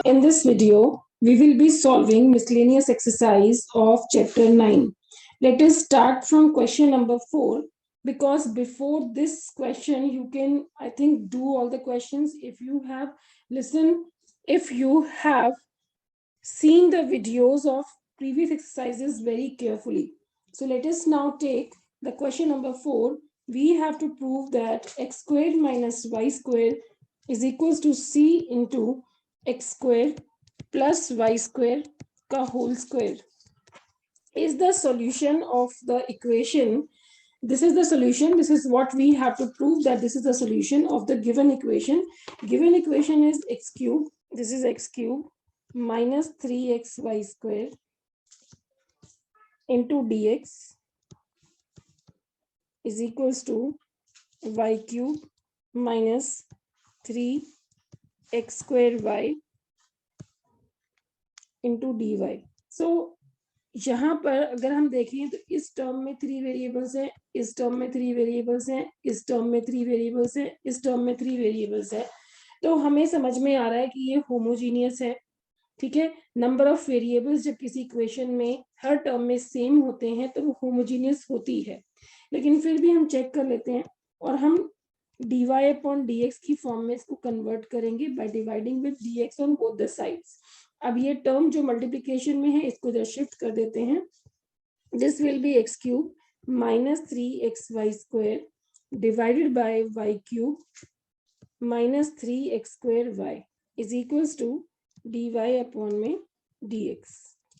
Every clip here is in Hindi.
In this video, we will be solving miscellaneous exercise of chapter 9. Let us start from question number 4 because before this question you can, I think, do all the questions if you have listened, if you have seen the videos of previous exercises very carefully. So let us now take the question number 4. We have to prove that x squared minus y squared is equals to c into x squared plus y square का whole square is the solution of the equation. This is the solution. This is what we have to prove, that this is the solution of the given equation. Given equation is x cube. This is x cube minus 3xy square into dx is equals to y cube minus 3x square y into dy. So यहाँ पर अगर हम देखें तो इस टर्म में 3 वेरिएबल्स हैं, इस टर्म में 3 वेरिएबल्स हैं, इस टर्म में 3 वेरिएबल्स हैं, इस टर्म में 3 वेरिएबल्स हैं, तो हमें समझ में आ रहा है कि ये होमोजीनियस है. ठीक है, नंबर ऑफ वेरिएबल्स जब किसी इक्वेशन में हर टर्म में सेम होते हैं तो वो होमोजीनियस होती है. लेकिन फिर भी हम चेक कर लेते हैं और हम dy अपॉन dx की फॉर्म में इसको कन्वर्ट करेंगे by dividing with dx on both the sides. अब ये टर्म जो मल्टीप्लिकेशन में है इसको जरा शिफ्ट कर देते हैं. This will be x cube minus 3xy square divided by y cube minus 3x square y is equals to dy upon में dx.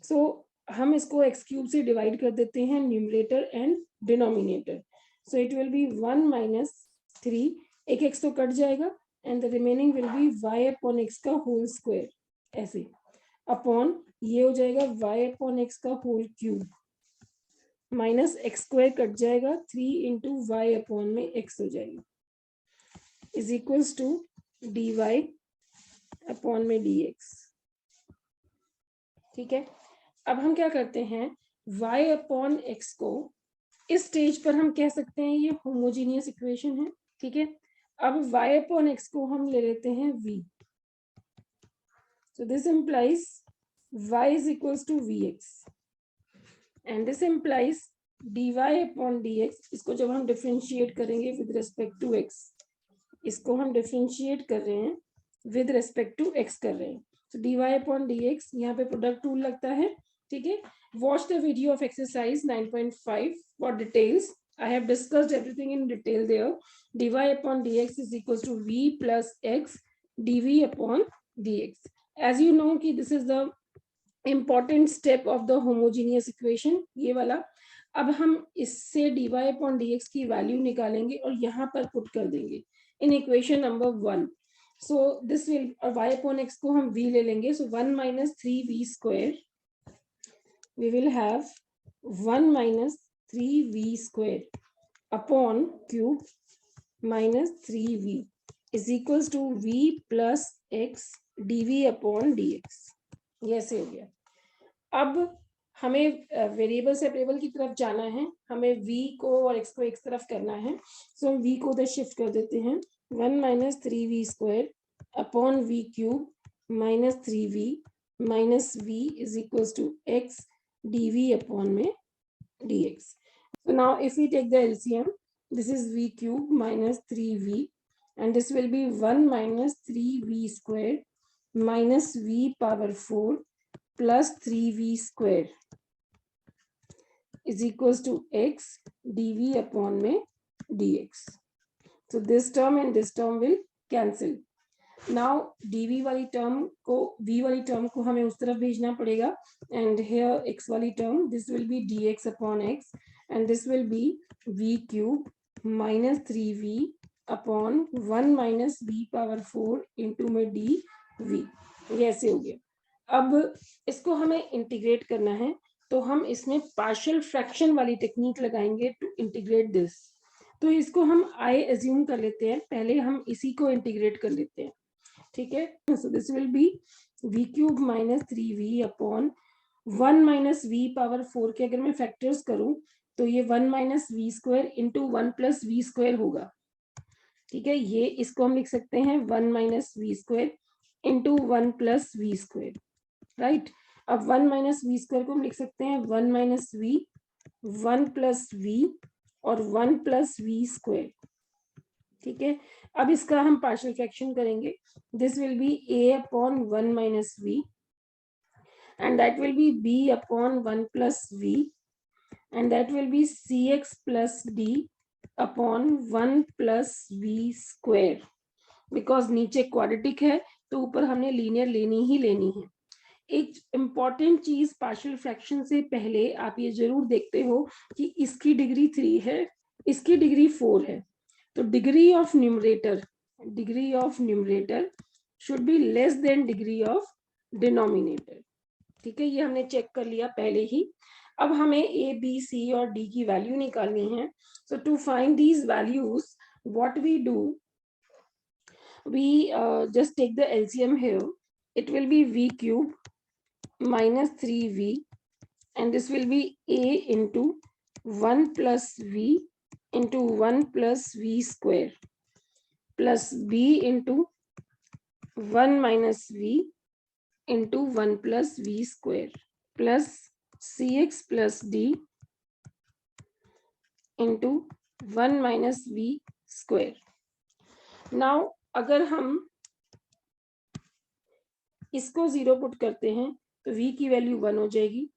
सो हम इसको x क्यूब से डिवाइड कर देते हैं numerator and denominator. So it will be 1 minus 3, एक x तो कट जाएगा and the remaining will be y upon x का होल स्क्वायर, ऐसे अपॉन ये हो जाएगा y अपॉन x का whole cube minus x square cut जाएगा 3 इंटू वाई अपॉन में x हो जाएगा is equals to dy upon में dx. ठीक है, अब हम क्या करते हैं, y अपॉन x को इस स्टेज पर हम कह सकते हैं ये होमोजीनियस इक्वेशन है. ठीक है, अब y अपॉन x को हम ले लेते हैं v. So this implies y is equals to vx and this implies dy upon dx. इसको जब हम डिफरेंशिएट करेंगे with respect to x, इसको हम डिफरेंशिएट कर रहे हैं with respect to x कर रहे हैं. So dy upon dx, यहाँ पे प्रोडक्ट रूल लगता है. ठीक है, watch the video of exercise 9.5 for details. I have discussed everything in detail there. dy upon dx is equals to v plus x dv upon dx. As you know कि this is the important step of the homogeneous equation, ये वाला. अब हम इससे dy upon dx की वैल्यू निकालेंगे और यहाँ पर पुट कर देंगे in equation number 1. So this will, y upon x को हम v ले लेंगे. सो 1 minus 3v square, we will have 1 minus 3v square upon cube minus 3v is equals to v plus x dv upon dx. ये ऐसे हो गया. अब हमें वेरिएबल सेपरेबल की तरफ जाना है, हमें v को और x को एक तरफ करना है. सो हम v को उधर शिफ्ट कर देते हैं. 1 minus 3v square upon v cube minus 3v minus v is equals to x dv upon में dx. So now if we take the LCM, this is v cube minus 3v and this will be 1 minus 3v square minus v power 4 plus 3v square is equals to x dv upon में dx. So this term and this term will cancel. Now dv वाली टर्म को, v वाली टर्म को हमें उस तरफ भेजना पड़ेगा and here x वाली term, this will be dx upon x and this will be v cube minus 3v upon 1 minus v power 4 into में dv. ये ऐसे हो गया. अब इसको हमें इंटीग्रेट करना है तो हम इसमें पार्शियल फ्रैक्शन वाली टेक्निक लगाएंगे टू इंटीग्रेट दिस. तो इसको हम i एज्यूम कर लेते हैं, पहले हम इसी को इंटीग्रेट कर लेते हैं. ठीक है, so this will B v cube minus 3v upon 1 minus v power 4 के अगर मैं फैक्टर्स करूं तो ये 1 minus v square into 1 plus v square होगा. ठीक है, ये इसको हम लिख सकते हैं 1 minus v square into 1 plus v square, right. अब 1 माइनस वी स्क्वायर को हम लिख सकते हैं 1 माइनस वी, 1 प्लस वी और 1 प्लस वी स्क्वायर, ठीक है। अब इसका हम पार्शियल फ्रैक्शन करेंगे, this will be a upon 1 minus v and that will be b upon 1 plus v and that will be cx plus d upon 1 plus v square, because नीचे क्वाड्रेटिक है तो ऊपर हमने लीनियर लेनी ही लेनी है। एक इंपॉर्टेंट चीज पार्शियल फ्रैक्शन से पहले आप ये जरूर देखते हो कि इसकी डिग्री 3 है, इसकी डिग्री 4 है, तो degree of numerator should be less than degree of denominator, ठीक है। ये हमने चेक कर लिया पहले ही। अब हमें ए बी सी और डी की वैल्यू निकालनी है। So to find these values what we do, we just take the LCM here. It will be v cube minus 3v and this will be a into 1 plus v into 1 plus v square plus b into 1 minus v into 1 plus v square plus cx plus d into 1 minus v square. Now अगर हम इसको 0 पुट करते हैं तो v की वैल्यू 1 हो जाएगी,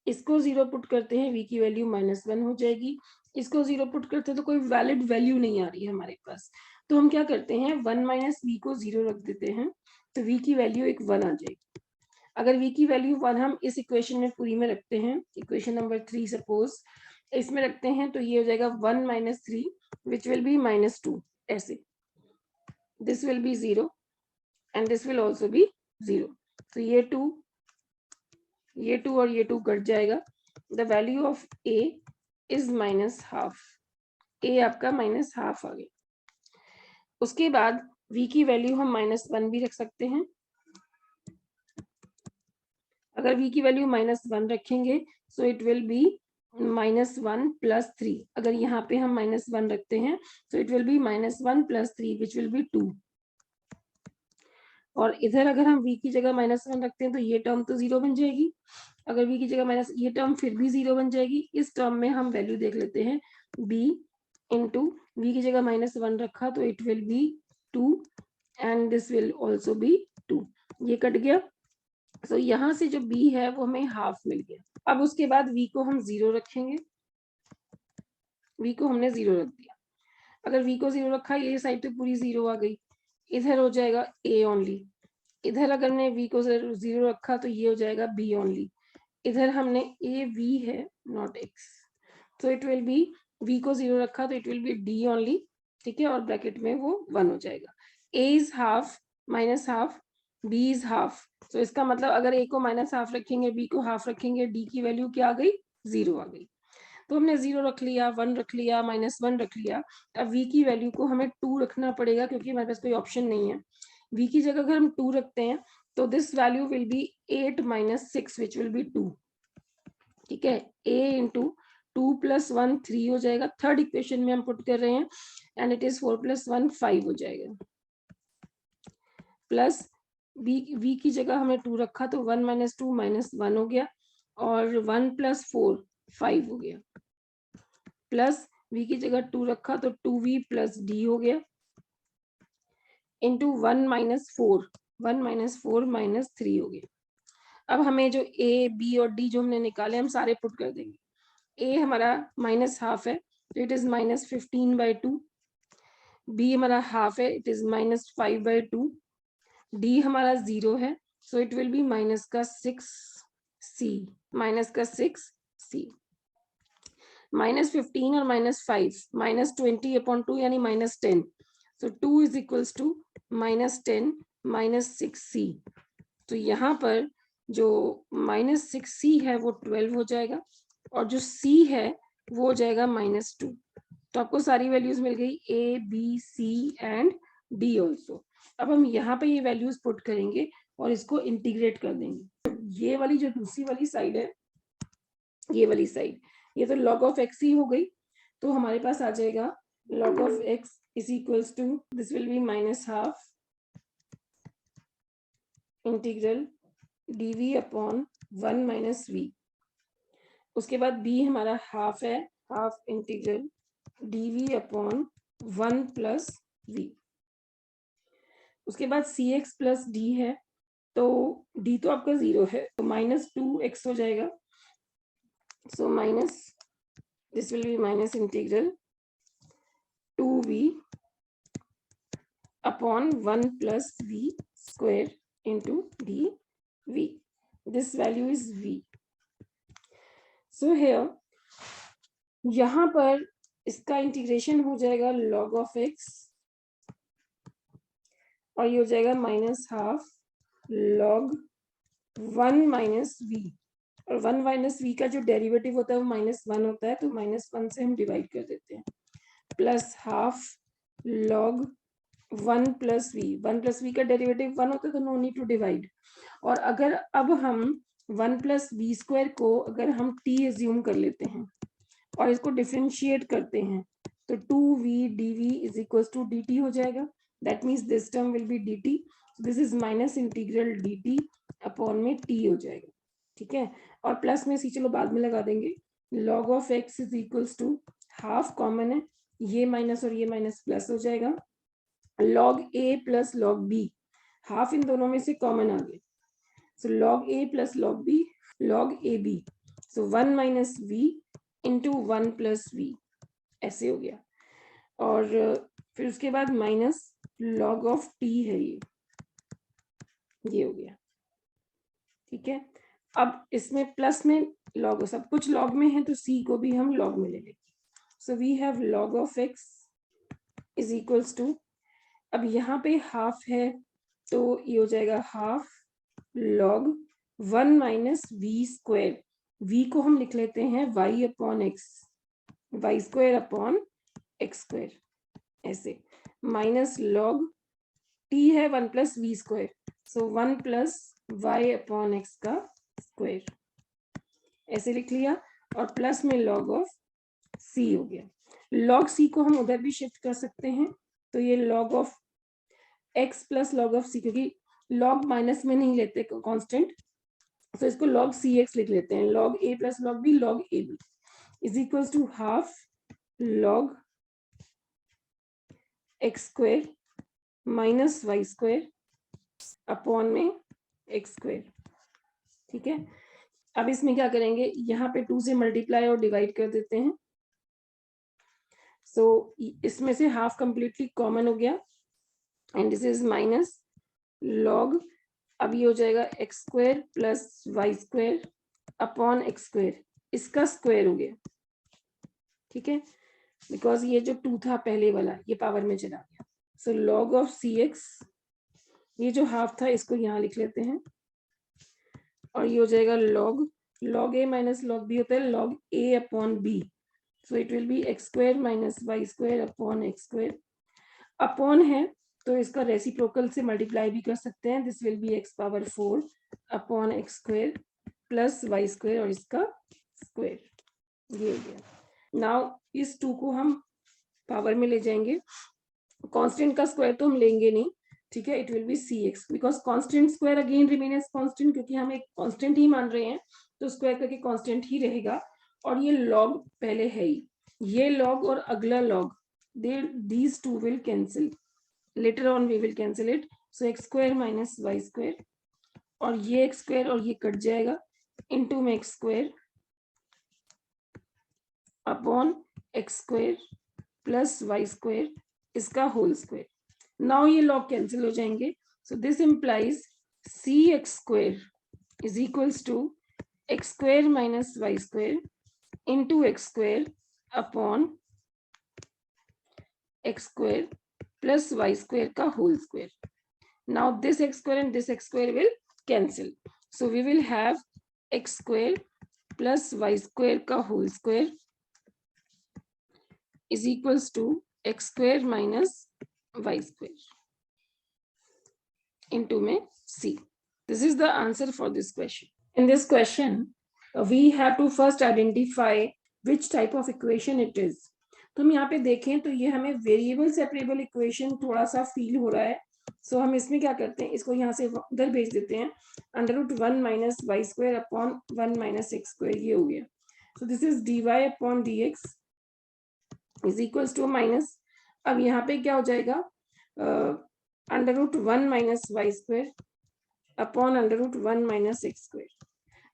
इसको 0 पुट करते हैं v की वैल्यू -1 हो जाएगी, इसको 0 पुट करते हैं तो कोई वैलिड वैल्यू नहीं आ रही है हमारे पास। तो हम क्या करते हैं 1 माइनस वी को 0 रख देते हैं तो v की वैल्यू एक 1 आ जाएगी। अगर v की वैल्यू 1 हम इस इक्वेशन में पूरी में रखते हैं, इक्वेशन नंबर 3 सपोज इसमें रखते हैं तो ये हो जाएगा 1 माइनस 3 विच विल बी -2, ऐसे this will B 0 and this will also B 0, तो ये 2 और ये 2 कट जाएगा। The value of a is -12, a आपका -12 आ गया। उसके बाद v की वैल्यू हम -1 भी रख सकते हैं। अगर v की वैल्यू -1 रखेंगे सो इट विल बी -1 प्लस 3, अगर यहाँ पे हम -1 रखते हैं तो it will be -1 plus 3 which will be 2, और इधर अगर हम v की जगह -1 रखते हैं तो ये टर्म तो 0 बन जाएगी, अगर v की जगह माइनस ये टर्म फिर भी 0 बन जाएगी। इस टर्म में हम वैल्यू देख लेते हैं b इंटू v की जगह -1 रखा तो it will be 2 and this will also B 2, ये कट गया। सो यहाँ से जो b है वो हमें हाफ मिल गया। अब उसके बाद v को हम 0 रखेंगे, v को हमने 0 रख दिया, अगर v को 0 रखा ये साइड तो पूरी 0 आ गई, इधर हो जाएगा a ओनली, इधर अगर हमने v को 0 रखा तो ये हो जाएगा b ओनली, इधर हमने a v है नॉट x, तो इट विल बी v को 0 रखा तो it will B d only, ठीक है, और ब्रैकेट में वो 1 हो जाएगा। a is half minus half, b is half, तो इसका मतलब अगर a को -12 रखेंगे b को हाफ रखेंगे d की वैल्यू क्या आ गई 0 आ गई। तो हमने 0 रख लिया, 1 रख लिया, -1 रख लिया। अब v की वैल्यू को हमें 2 रखना पड़ेगा क्योंकि हमारे पास कोई ऑप्शन नहीं है। v की जगह अगर हम 2 रखते हैं तो this value will B 8 - 6 which will be 2, ठीक है। a इंटू 2 + 1 3 हो जाएगा, थर्ड इक्वेशन में हम पुट कर रहे हैं एंड इट इज 4 + 1 5 हो जाएगा, प्लस v की जगह हमने 2 रखा तो 1 - 2 -1 हो गया और 1 + 4 5 हो गया, प्लस v की जगह 2 रखा तो 2v + d हो गया इंटू 1 - 4 -3 हो गया। अब हमें जो a b और d जो हमने निकाले हम सारे पुट कर देंगे। a हमारा -12 है तो इट इज -15/2, b हमारा हाफ है इट इज -5/2, d हमारा 0 है so it will B -6c, -6c, -15 और -5 -20/2 यानी -10, so 2 is equals to -10 -6c, तो यहाँ पर जो -6c है वो 12 हो जाएगा और जो c है वो हो जाएगा -2, तो आपको सारी वैल्यूज मिल गई a b c and d also. अब हम यहाँ पे ये वैल्यूज पुट करेंगे और इसको इंटीग्रेट कर देंगे। ये वाली जो दूसरी वाली साइड है, ये वाली साइड, ये तो log of x ही हो गई, तो हमारे पास आ जाएगा log of x is equals to this will be -12 integral dv upon 1 minus v। उसके बाद b हमारा हाफ है, half integral dv upon 1 plus v। उसके बाद cx प्लस d है, तो d तो आपका 0 है, तो माइनस 2x हो जाएगा। So minus this will B minus integral 2v upon 1 plus v square into dv. This value is v. So here यहाँ पर इसका इंटीग्रेशन हो जाएगा log of x और ये हो जाएगा minus half log 1 minus v, और 1 माइनस v का जो डेरिवेटिव होता है वो -1 होता है, तो -1 से हम डिवाइड कर देते हैं, plus half log 1 plus v का डेरिवेटिव 1 होता है, तो नो नीड टू डिवाइड। और अगर अब हम 1 प्लस वी स्क्वायर को अगर हम t एज्यूम कर लेते हैं और इसको डिफरेंशिएट करते हैं, तो 2v dv is equal to dt हो जाएगा। That means this term will be dt, this is minus integral dt upon में t हो जाएगा। ठीक है, और प्लस में सी चलो बाद में लगा देंगे। log of x is equal to half common है, ये माइनस और ये माइनस प्लस हो जाएगा, log a plus log b, half in दोनों में से कॉमन आ गया, सो log a plus log b, log ab, so 1 minus v into 1 plus v, ऐसे हो गया। और फिर उसके बाद माइनस log ऑफ t है, ये हो गया। ठीक है, अब इसमें प्लस में log, सब कुछ log में है तो c को भी हम log में ले लेंगे। So we have log of x is equals to, अब यहाँ पे हाफ है तो ये हो जाएगा half log 1 minus v square, v को हम लिख लेते हैं y अपॉन x, y square upon x square, ऐसे, माइनस log t है 1 plus v square, so 1 plus y upon x का स्क्वायर, ऐसे लिख लिया, और प्लस में log ऑफ c हो गया। log c को हम उधर भी शिफ्ट कर सकते हैं, तो ये log of x plus log of c, क्योंकि log माइनस में नहीं लेते कांस्टेंट, तो इसको log cx लिख लेते हैं, log a plus log b, log ab is equal to half log x square minus y square upon में x स्क्वायर। ठीक है, अब इसमें क्या करेंगे, यहाँ पे 2 से मल्टीप्लाई और डिवाइड कर देते हैं, सो इसमें से हाफ कंप्लीटली कॉमन हो गया, and this is minus log, अब ये हो जाएगा x square plus y square upon x square, इसका स्क्वायर हो गया। ठीक है, बिकॉज ये जो 2 था पहले वाला ये पावर में चला गया, सो log ऑफ सी एक्स, ये जो हाफ था इसको यहाँ लिख लेते हैं, और ये हो जाएगा log a minus log b होता है log a upon b, so it will be x square minus y square upon x square, upon है तो इसका रेसिप्रोकल से मल्टीप्लाई भी कर सकते हैं, this will be x power 4 upon x square plus y square और इसका स्क्वायर, ये हो गया। नाउ इस 2 को हम पावर में ले जाएंगे, कांस्टेंट का स्क्वायर तो हम लेंगे नहीं, ठीक है, it will be cx, because constant square again remain as constant, क्योंकि हम एक कांस्टेंट ही मान रहे हैं तो स्क्वायर करके कांस्टेंट ही रहेगा, और ये log पहले है ही, ये log और अगला log, these two will cancel, later on we will cancel it, so x square minus y square, और ये x square और ये कट जाएगा, into में x square upon x square plus y square, इसका होल स्क्वायर। नाउ ये log कैंसिल हो जाएंगे, so this implies cx square is equals to x square minus y square into x square upon x square plus y square का whole square. Now this x square and this x square will cancel, so we will have x square plus y square का whole square is equals to x square minus y square into में c. This is the answer for this question. In this question, we have to first identify which type of equation it is. तो हम यहाँ पे देखें तो ये हमें वेरिएबल सेपरेबल इक्वेशन थोड़ा सा फील हो रहा है, सो हम इसमें क्या करते हैं, इसको यहाँ से उधर भेज देते हैं, √1 minus y square upon 1 minus x square, ये हो गया। So this is dy upon dx is equals to minus, अब यहाँ पे क्या हो जाएगा, √1 minus y square upon √1 minus x square.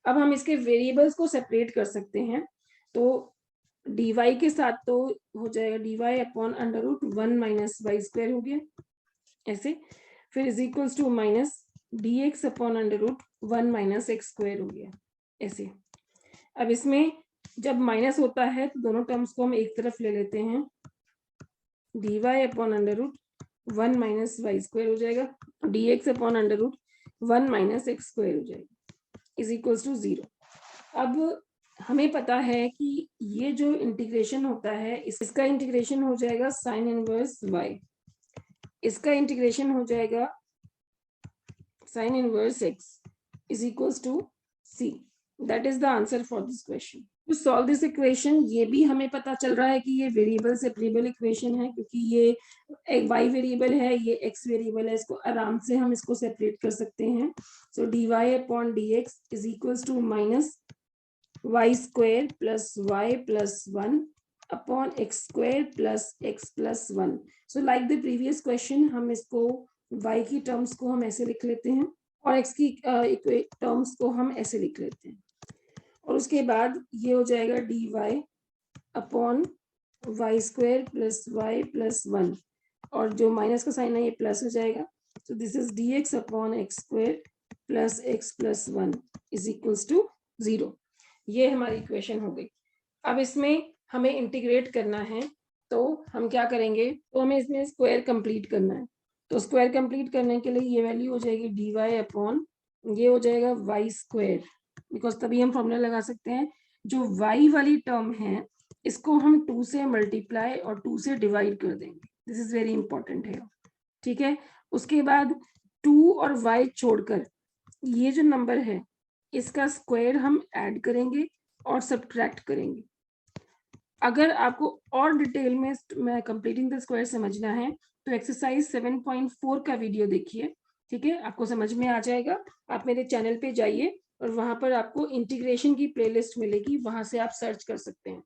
अब हम इसके वेरिएबल्स को सेपरेट कर सकते हैं, तो dy के साथ तो हो जाएगा dy upon √1 minus y square हो गया ऐसे, फिर is equals to minus dx upon √1 minus x square हो गया ऐसे। अब इसमें जब माइनस होता है तो दोनों टर्म्स को हम एक तरफ ले लेते हैं, dy upon √1 minus y square हो जाएगा, dx upon √1 minus x square हो जाएगा इज इक्वल्स टू 0। अब हमें पता है कि ये जो इंटीग्रेशन होता है इसका इंटीग्रेशन हो जाएगा साइन इनवर्स y, इसका इंटीग्रेशन हो जाएगा sine inverse x is equals to c। That is the answer for this question. To solve this equation, ये भी हमें पता चल रहा है कि ये वेरिएबल सेपरेबल इक्वेशन है, क्योंकि ये एक y वेरिएबल है, ये x वेरिएबल है, इसको आराम से हम इसको सेपरेट कर सकते हैं। So dy upon dx is equals to minus y square plus y plus 1 upon x square plus x plus 1। So like the previous question, हम इसको y की टर्म्स को हम ऐसे लिख लेते हैं और x की टर्म्स को हम ऐसे लिख लेते हैं, और उसके बाद ये हो जाएगा dy upon y square plus y plus 1, और जो माइनस का साइन है ये प्लस हो जाएगा। So this is dx upon x square plus x plus 1 is equals to 0। ये हमारी इक्वेशन हो गई। अब इसमें हमें इंटीग्रेट करना है, तो हम क्या करेंगे, तो हमें इसमें स्क्वायर कंप्लीट करना है। तो स्क्वायर कंप्लीट करने के लिए ये वैल्यू हो जाएगी dy अपॉन, ये हो जाएगा वाई स्क्वायर, बिकॉज तभी हम फॉर्मूला लगा सकते हैं। जो y वाली टर्म है इसको हम 2 से मल्टीप्लाई और 2 से डिवाइड कर देंगे, दिस इज वेरी इंपॉर्टेंट है, ठीक है। उसके बाद 2 और y छोड़कर ये जो नंबर है इसका स्क्वायर हम ऐड करेंगे और सब्ट्रैक्ट करेंगे। अगर आपको और डिटेल में कंप्लीटिंग द स्क्वायर समझना है तो एक्सरसाइज 7.4 का वीडियो देखिए, ठीक है, आपको समझ में आ जाएगा। आप मेरे चैनल पे जाइए और वहां पर आपको इंटीग्रेशन की प्लेलिस्ट मिलेगी, वहां से आप सर्च कर सकते हैं।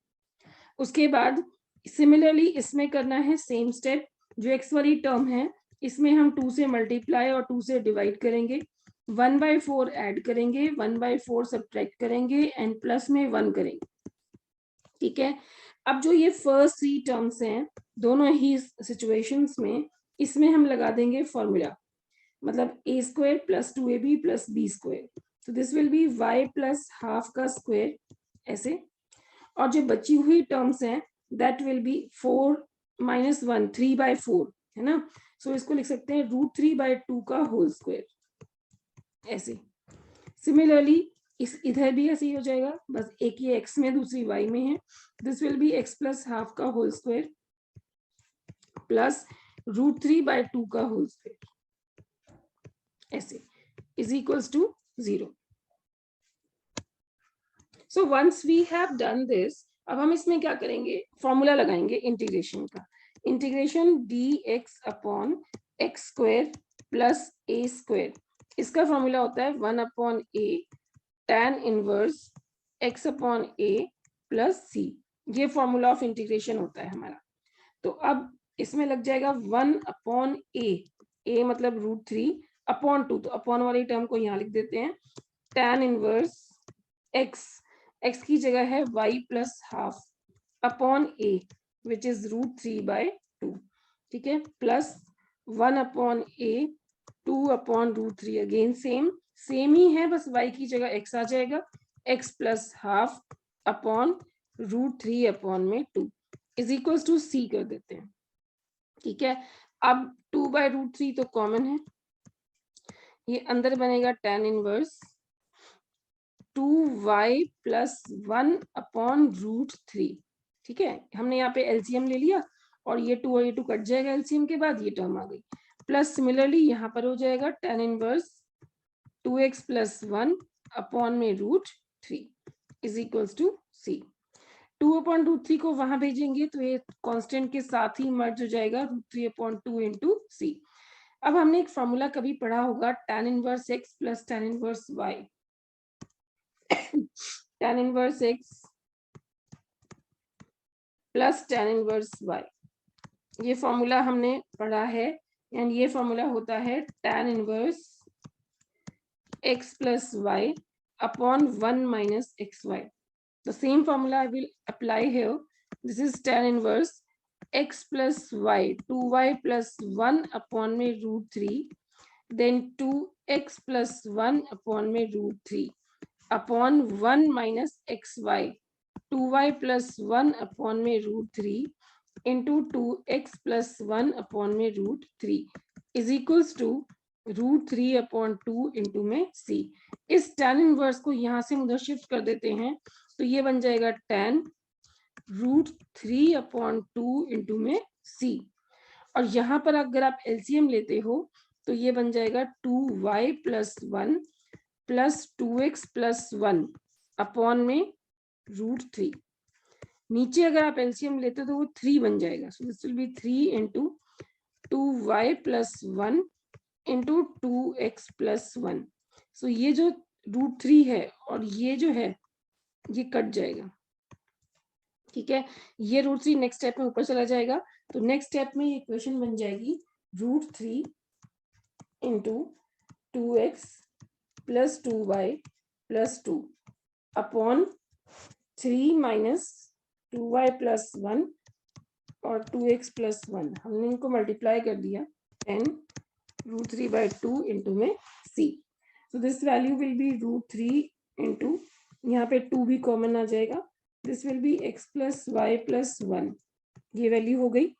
उसके बाद सिमिलरली इसमें करना है सेम स्टेप, जो एक्स वाली टर्म है इसमें हम 2 से मल्टीप्लाई और 2 से डिवाइड करेंगे, 1/4 ऐड करेंगे, 1/4 सब्ट्रैक्ट करेंगे एंड प्लस में 1 करेंगे, ठीक है। अब जो ये फर्स्ट 3 टर्म्स हैं दोनों ही सिचुएशंस में, इसमें हम लगा देंगे फॉर्मूला, मतलब a square plus 2ab plus b square, तो this will be y plus half का स्क्वायर ऐसे, और जो बची हुई टर्म्स हैं दैट विल बी 4 माइनस 1 3/4 है ना। सो इसको लिख सकते हैं √3/2 का होल स्क्वायर ऐसे। सिमिलरली इस इधर भी ऐसे ही हो जाएगा, बस एक ही x में दूसरी y में है, this will be x plus half का होल स्क्वायर प्लस √3/2 का होल स्क्वायर ऐसे is equals to 0। So once we have done this, अब हम इसमें क्या करेंगे, फॉर्मूला लगाएंगे इंटीग्रेशन का, integration dx upon x square plus a square, इसका फॉर्मूला होता है 1 upon a tan inverse x upon a plus c, ये फॉर्मूला ऑफ इंटीग्रेशन होता है हमारा। तो अब इसमें लग जाएगा 1 अपॉन a मतलब √3 अपॉन 2, तो अपॉन वाली टर्म को यहाँ लिख देते हैं, tan इनवर्स x की जगह है y plus half upon a which is √3/2, ठीक है, plus 1 upon a 2 upon √3, again same ही है, बस y की जगह x आ जाएगा, x plus half upon √3 upon में 2 इज इक्वल्स टू c कर देते हैं, ठीक है। अब 2/√3 तो कॉमन है, ये अंदर बनेगा tan inverse 2y plus 1 upon √3, ठीक है। हमने यहाँ पे एलसीएम ले लिया और ये 2 और ये 2 कट जाएगा एलसीएम के बाद, ये टर्म आ गई, प्लस सिमिलरली यहाँ पर हो जाएगा tan inverse 2x plus 1 upon में √3 is equals to c। 2 upon √3 को वहां भेजेंगे तो ये कांस्टेंट के साथ ही मर्ज हो जाएगा, √3/2 इंटू c। अब हमने एक फॉर्मूला कभी पढ़ा होगा tan inverse x plus tan inverse y। tan inverse x plus tan inverse y, ये फॉर्मूला हमने पढ़ा है एंड ये फॉर्मूला होता है tan inverse x plus y upon 1 minus xy. The same formula I will apply here. This is tan inverse x plus y, 2y plus 1 upon में root 3, then 2x plus 1 upon में root 3 upon 1 minus xy, 2y plus 1 upon में root 3 into 2x plus 1 upon में root 3 is equals to √3/2 into में c। इस tan इनवर्स को यहां से उधर शिफ्ट कर देते हैं तो ये बन जाएगा tan √3/2 इंटू में c। और यहाँ पर अगर आप एलसीएम लेते हो तो ये बन जाएगा 2y plus 1 plus 2x plus 1 upon में √3। नीचे अगर आप एलसीएम लेते हो तो वो 3 बन जाएगा। So this will be 3 into 2y plus 1 into 2x plus 1। सो ये जो √3 है और ये जो है ये कट जाएगा, ठीक है। ये √3 नेक्स्ट स्टेप में ऊपर चला जाएगा तो नेक्स्ट स्टेप में ये इक्वेशन बन जाएगी √3 into 2x plus 2y plus 2 upon 3 minus 2y plus 1 और 2x प्लस 1। हमने इनको मल्टीप्लाई कर दिया 10 √3/2 इंटू में c। So this value will be √3 into, यहाँ पे 2 भी कॉमन आ जाएगा, this will be x plus y plus 1, ये वैल्यू हो गई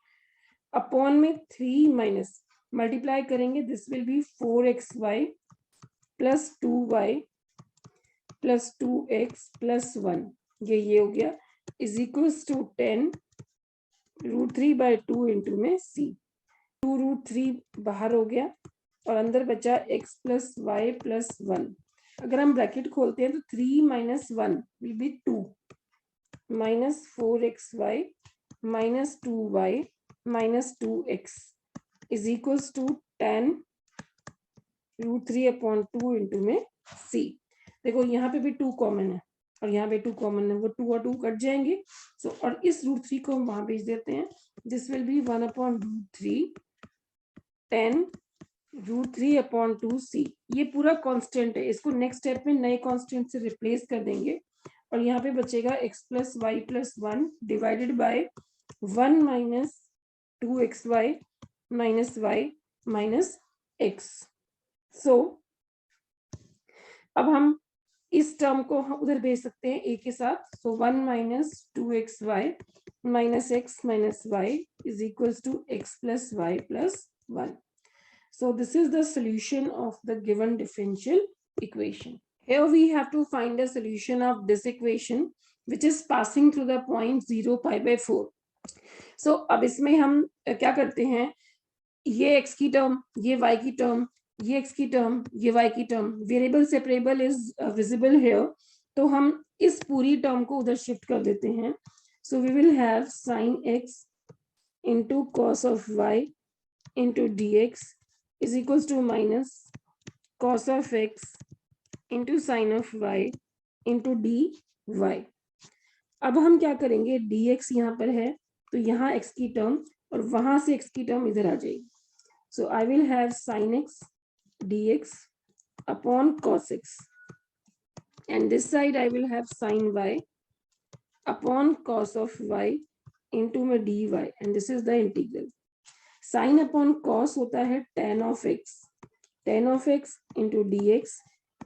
अपॉन में 3 माइनस मल्टीप्लाई करेंगे, this will be 4xy plus 2y plus 2x plus 1, ये हो गया इज इक्वल्स टू 10 √3/2 इंटू में c। 2√3 बाहर हो गया और अंदर बचा x प्लस वाई प्लस 1। अगर हम ब्रैकेट खोलते हैं तो 3 minus 1 will be 2 minus 4xy minus 2y minus 2x is equals to 10 √3/2 into में c। देखो यहाँ पे भी 2 कॉमन है और यहाँ पे 2 कॉमन है, वो 2 और 2 कट जाएंगे। सो और इस √3 को हम वहां भेज देते हैं, दिस विल बी 1/√3 10 √3/2c। ये पूरा कांस्टेंट है, इसको नेक्स्ट स्टेप में नए कांस्टेंट से रिप्लेस कर देंगे और यहाँ पे बचेगा x plus y plus 1 divided by 1 minus 2xy minus y minus x। So अब हम इस टर्म को उधर भेज सकते हैं a के साथ। So 1 minus 2xy minus x minus y is equals to x plus y plus 1। So this is the solution of the given differential equation. Here we have to find a solution of this equation which is passing through the point 0 pi by 4. So अब इसमें हम क्या करते हैं, ये x की टर्म, ये y की टर्म, ये x की टर्म, ये y की term, variable separable is visible here, तो हम इस पूरी टर्म को उधर शिफ्ट कर देते हैं। So we will have sin x into cos of y into dx is equals to minus cos of x into sin of y into dy। अब हम क्या करेंगे, dx यहाँ पर है तो यहाँ x की टर्म और वहां से x की टर्म इधर आ जाएगी। So I will have sin x dx upon cos x and this side I will have sin y upon cos of y into में dy and this is the integral। Sine upon cos होता है tan of x into dx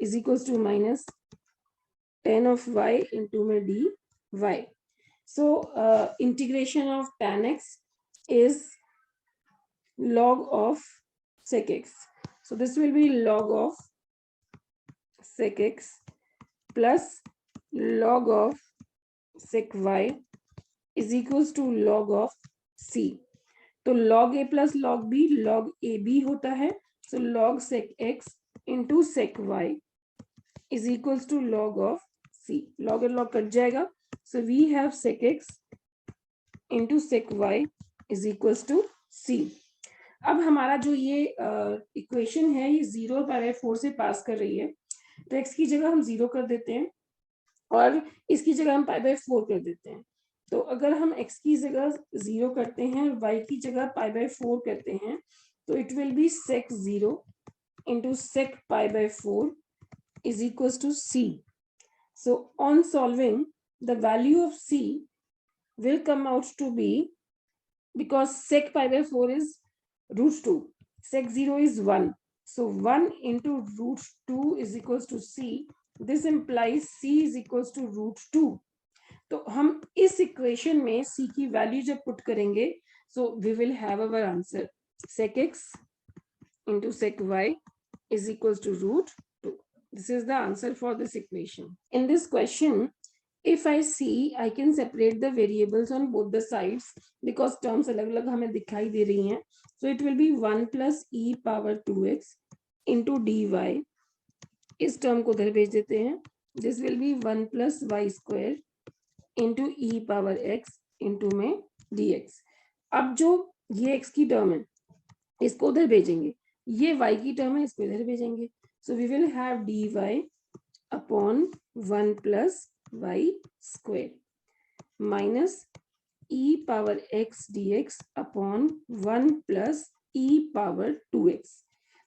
is equals to minus tan of y into में dy। So integration of tan x is log of sec x, so this will be log of sec x plus log of sec y is equals to log of c। तो log a plus log b log a b होता है, so log sec x into sec y is equals to log of c। log and log cut जाएगा, so we have sec x into sec y is equals to c। अब हमारा जो ये इक्वेशन है ये 0 पाई/4 से पास कर रही है, तो x की जगह हम 0 कर देते हैं और इसकी जगह हम पाई/4 कर देते हैं। तो अगर हम x की जगह 0 करते हैं और y की जगह पाई/4 करते हैं, तो it will B sec 0 into sec pi/4 is equals to c. So on solving, the value of c will come out to be, because sec pi/4 is √2, sec 0 is 1, so 1 into √2 is equals to c. This implies c is equals to √2. तो हम इस इक्वेशन में c की वैल्यू जब पुट करेंगे, so we will have our answer sec x into sec y is equals to √2. This is the answer for this equation. In this question, if I see, I can separate the variables on both the sides because terms अलग अलग हमें दिखाई दे रही हैं. So it will be 1 plus e power 2x into dy. इस टर्म को उधर भेज देते हैं. This will be 1 plus y square into e power x into में dx. अब जो ये x की टर्म है इसको उधर भेजेंगे, ये y की टर्म है इसको इधर भेजेंगे. So we will have dy upon 1 plus y square minus e power x dx upon 1 plus e power 2x.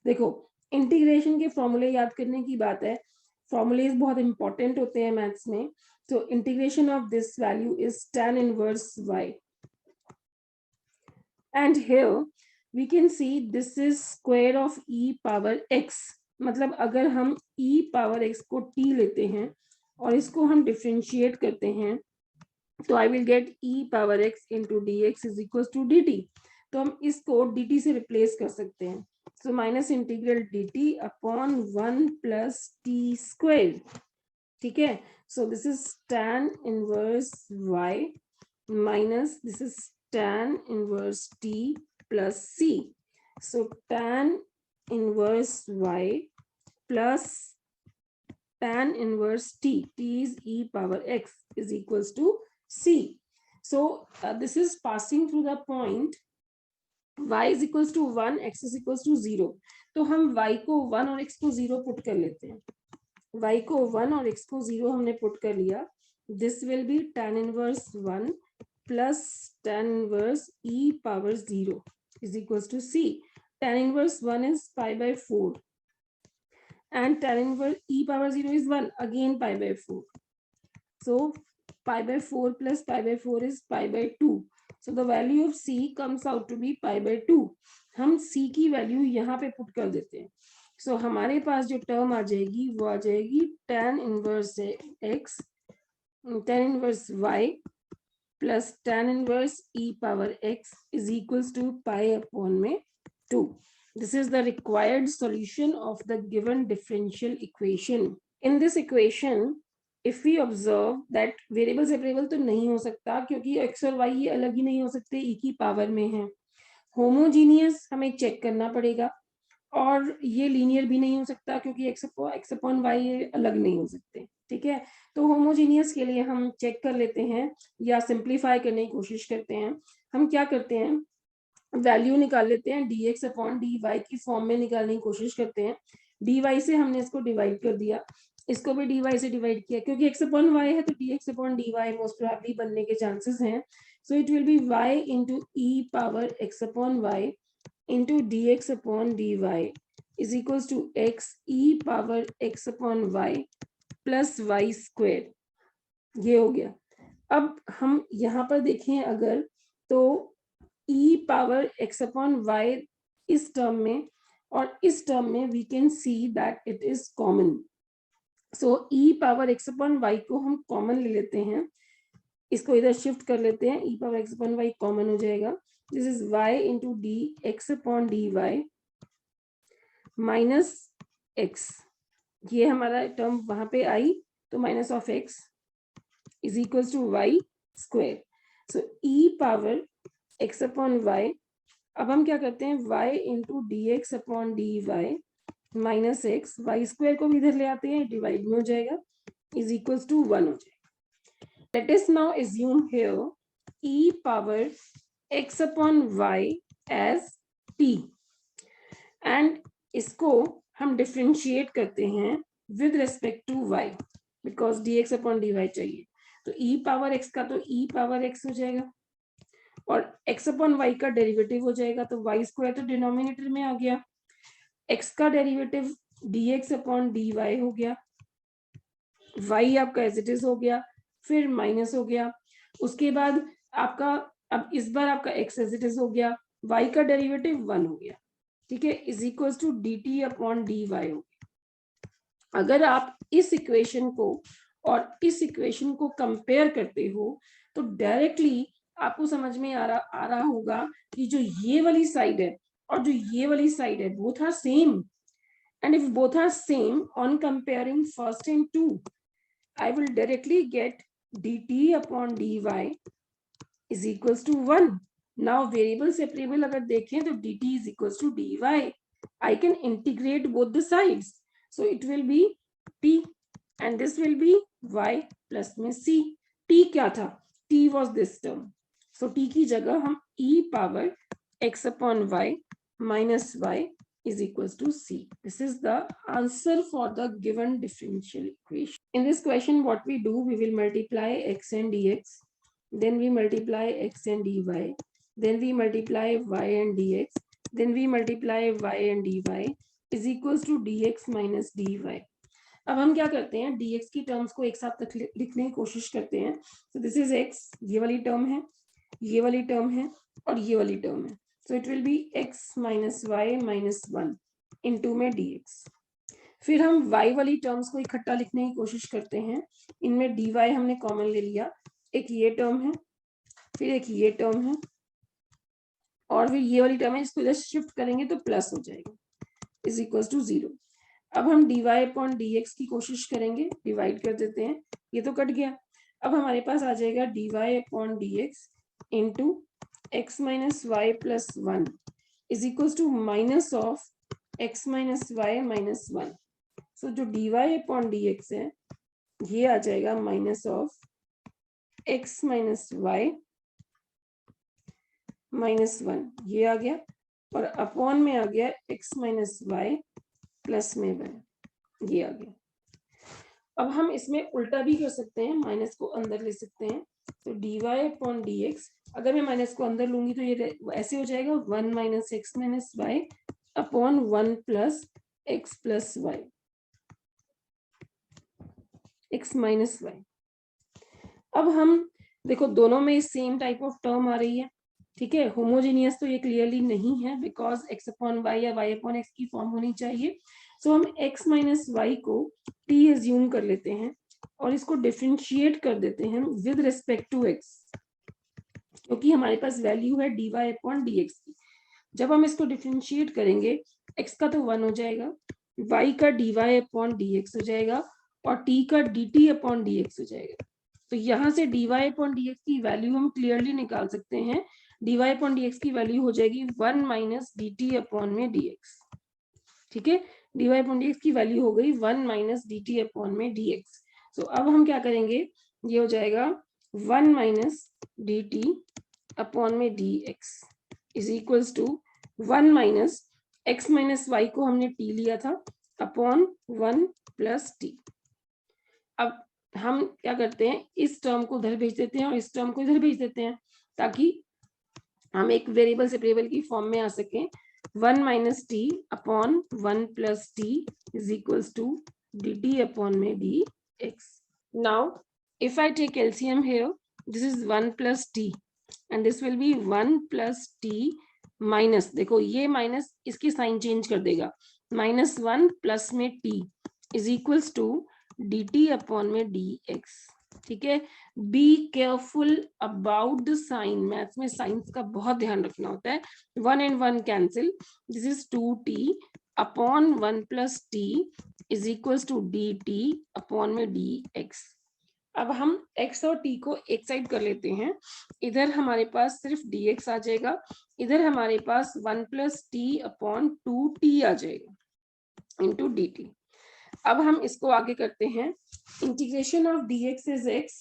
देखो इंटीग्रेशन के फॉर्मूले याद करने की बात है. फॉर्मूलेज बहुत इंपॉर्टेंट होते हैं मैथ्स में. So integration of this value is tan inverse y. And here we can see this is square of e power x. मतलब अगर हम e पावर x को t लेते हैं और इसको हम डिफरेंशिएट करते हैं, तो I will get e power x into dx is equals to dt. तो हम इसको dt से रिप्लेस कर सकते हैं. So minus integral dt upon 1 plus t square. ठीक है. So this is tan inverse y minus this is tan inverse t plus c. So tan inverse y plus tan inverse t is e power x is equals to c. So this is passing through the point y is equals to 1, x is equals to 0. तो हम y को 1 और x को 0 पुट कर लेते हैं. y को 1 और x को 0 हमने पुट कर लिया. This will be tan inverse 1 plus tan inverse e power 0 is equals to c. Tan inverse 1 is pi/4 and tan inverse e power 0 is 1, again pi/4. So pi/4 plus pi/4 is pi/2. So the value of c comes out to be pi/2. हम c की वैल्यू यहाँ पे पुट कर देते हैं. So हमारे पास जो टर्म आ जाएगी वो आ जाएगी tan inverse x, tan inverse y plus tan inverse e power x is equals to pi upon में 2. This is the required solution of the given differential equation. In this equation, if we observe that variable separable तो नहीं हो सकता क्योंकि x और y ये अलग ही नहीं हो सकते, e की पावर में है. होमोजीनियस हमें चेक करना पड़ेगा और ये लीनियर भी नहीं हो सकता क्योंकि x अपॉन y ये अलग नहीं हो सकते. ठीक है. तो होमोजीनियस के लिए हम चेक कर लेते हैं या सिंप्लीफाई करने की कोशिश करते हैं. हम क्या करते हैं, वैल्यू निकाल लेते हैं, dx अपॉन dy की फॉर्म में निकालने की कोशिश करते हैं. dy से हमने इसको डिवाइड कर दिया, इसको भी dy से डिवाइड किया क्योंकि x अपॉन y है तो dx upon dy most probably बनने के चांसेस हैं. So it will be y into e power x upon y into dx upon dy is equals to x e power x upon y plus y square. ये हो गया. अब हम यहाँ पर देखें अगर तो e power x upon y इस टर्म में और इस टर्म में we can see that it is common. So e power x upon y को हम कॉमन ले लेते हैं, इसको इधर शिफ्ट कर लेते हैं, e power x upon y common हो जाएगा. This is y into d x upon d y minus x. ये हमारा टर्म वहां पे आई तो minus of x is equal to y square. So e power x upon y. अब हम क्या करते हैं, y into d x upon d y minus x, y square को भी इधर ले आते हैं, डिवाइड में हो जाएगा, इज इक्वल टू 1 हो जाएगा. Let us now assume here e power x upon y as t, and इसको हम डिफरेंशिएट करते हैं with respect to y, because dx upon dy चाहिए। तो e पावर x का तो e पावर x हो जाएगा, और x अपॉन y का डेरिवेटिव हो जाएगा, तो y स्क्वायर तो डिनोमिनेटर में आ गया, x का डेरिवेटिव dx अपॉन dy हो गया, y आपका एज इट इज हो गया, फिर माइनस हो गया, उसके बाद आपका अब इस बार आपका x एज इट इज हो गया, y का डेरिवेटिव 1 हो गया, ठीक है, is equal to dt upon dy हो गया। अगर आप इस इक्वेशन को और इस इक्वेशन को कंपेयर करते हो तो डायरेक्टली आपको समझ में आ रहा होगा कि जो ये वाली साइड है और जो ये वाली साइड है both are same, and if both are same, on comparing first and two, I will directly get dt upon dy is equals to 1. Now variable separable अगर देखें तो dt is equals to dy, I can integrate both the sides, so it will be t and this will be y plus में c। t क्या था, t was this term, so t की जगह हम e power x upon y minus y is equals to c. This is the answer for the given differential equation. In this question what we do, we will multiply x and dx, then we multiply x and dy, then we multiply y and dx, then we multiply y and dy is equals to dx minus dy. अब हम क्या करते हैं, dx की टर्म्स को एक साथ लिखने की कोशिश करते हैं। तो दिस इज x, ये वाली टर्म है, ये वाली टर्म है और ये वाली टर्म है, so it will be x minus y minus 1 into में dx। फिर हम y वाली टर्म्स को इकट्ठा लिखने की कोशिश करते हैं, इनमें dy हमने कॉमन ले लिया, एक ये टर्म है, फिर एक ये टर्म है और फिर ये वाली टर्म है, इसको इधर शिफ्ट करेंगे तो प्लस हो जाएगा, इज इक्वल टू 0। अब हम dy अपॉन dx की कोशिश करेंगे, डिवाइड कर देते हैं, ये तो कट गया, अब हमारे पास आ जाएगा dy upon dx into x minus y plus 1 is equal to minus of x minus y minus 1। सो जो dy अपॉन dx है ये आ जाएगा minus of x minus y minus 1, ये आ गया, और अपॉन में आ गया x माइनस वाई प्लस में 1, ये आ गया। अब हम इसमें उल्टा भी कर सकते हैं, माइनस को अंदर ले सकते हैं, तो dy अपॉन dx, अगर मैं माइनस को अंदर लूंगी तो ये ऐसे हो जाएगा 1 minus x minus y upon 1 plus x plus y, x minus y. अब हम देखो दोनों में सेम टाइप ऑफ टर्म आ रही है, ठीक है, होमोजेनियस तो ये क्लियरली नहीं है बिकॉज x अपॉन वाई या y अपॉन एक्स की फॉर्म होनी चाहिए। सो हम x माइनस वाई को t एज्यूम कर लेते हैं और इसको डिफरेंशिएट कर देते हैं विद रिस्पेक्ट टू x, क्योंकि हमारे पास वैल्यू है dy अपॉन dx की। जब हम इसको डिफरेंशिएट करेंगे x का तो 1 हो जाएगा, y का dy अपॉन dx हो जाएगा और t का dt अपॉन dx हो जाएगा। तो यहाँ से dy अपॉन dx की वैल्यू हम क्लियरली निकाल सकते हैं, dy अपॉन dx की वैल्यू हो जाएगी 1 माइनस dt अपॉन में dx, ठीक है, dy अपॉन dx की वैल्यू हो गई 1 माइनस dt अपॉन में dx। सो अब हम क्या करेंगे, ये हो जाएगा 1 माइनस dt अपॉन में dx is equals to 1 minus x minus y को हमने t लिया था अपॉन 1 प्लस t। अब हम क्या करते हैं, इस टर्म को इधर भेज देते हैं और इस टर्म को इधर भेज देते हैं ताकि हम एक वेरिएबल सेपरेबल की फॉर्म में आ सकें। 1 minus t upon 1 plus t is equals to dt upon में dx। Now if I take LCM here, this is 1 plus t and this will be 1 plus t minus, देखो ये माइनस इसकी साइन चेंज कर देगा, माइनस 1 प्लस में t is equals to dt upon में dx, ठीक है। Be careful about the sign, maths में साइंस का बहुत ध्यान रखना होता है। 1 and 1 cancel, this is 2t upon 1 plus t is equals to dt upon में dx। अब हम x और t को एक साइड कर लेते हैं, इधर हमारे पास सिर्फ dx आ जाएगा, इधर हमारे पास 1 प्लस t अपॉन 2t आ जाएगा इंटू dt। अब हम इसको आगे करते हैं, integration of dx is x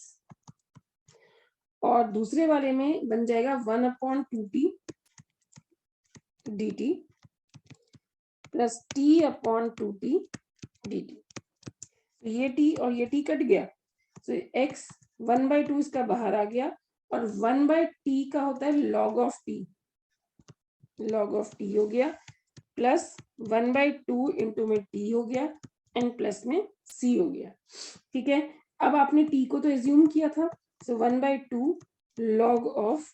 और दूसरे वाले में बन जाएगा 1 upon 2t dt plus t upon 2t dt। तो ये t और ये t कट गया, तो x 1/2 इसका बाहर आ गया, और 1/t का होता है log of t, log of t हो गया, प्लस 1/2 इंटू में t हो गया, एंड प्लस में c हो गया। ठीक है, अब आपने t को तो एज्यूम किया था, so 1/2 log of